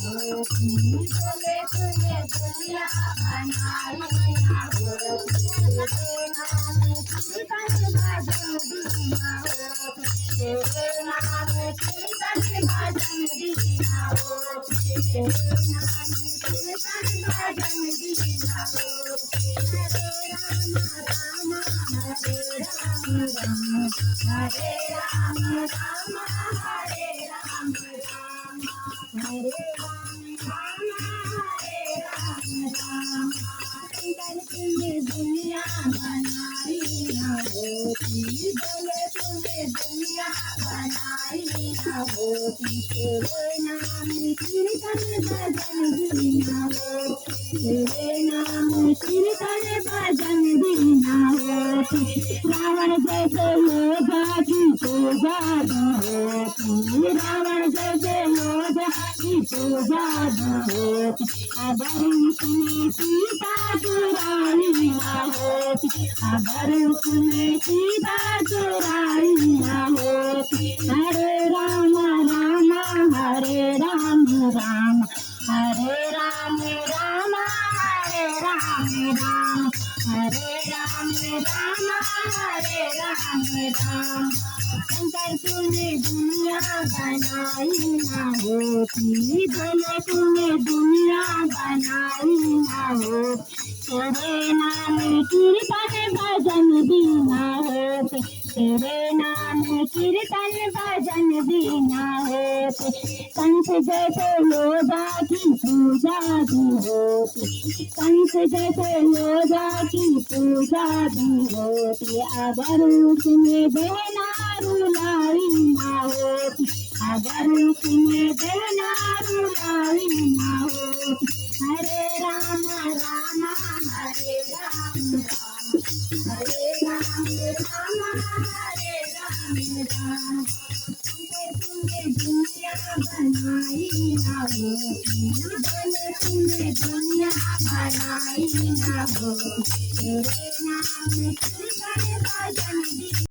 होती बोले तूने दुनिया बनाई ना होती तेरे नाम कीर्तन भजन दीना होती तेरे नाम कीर्तन भजन दीना होती तेरे नाम कीर्तन भजन दीना होती हरे राम राम हरे राम राम हरे राम हरे राम शंकर तूने दुनिया बनाई ना होती बोले तूने दुनिया बनाई ना होती तेरे नाम कीर्तन भजन दीना होती तेरे नाम कीर्तन भजन दीना होती रावण जैसे योद्धा की पूजा होती रावण जैसे योद्धा की पूजा होती अगर उसने सीता चुराई ना होती अगर उसने सीता चुराई ना होती हरे राम राम हरे राम राम हरे राम राम हरे राम राम हरे राम राम हरे राम राम शंकर तूने दुनिया बनाई ना होती बोले तूने दुनिया बनाई ना होती तेरे नाम कीर्तन भजन दीना होती तेरे नाम कीर्तन भजन दीना होती कंस जैसे योद्धा की पूजा भी होती कंस जैसे योद्धा की पूजा भी होती अगर उसने देना रुलाई ना होती अगर उसने देना रुलाई ना होती हरे राम राम हरे राम राम हरे राम राम हरे राम राम तूने दुनिया बनाई ना होती बोले तूने दुनिया बनाई ना होती तेरे नाम कीर्तन भजन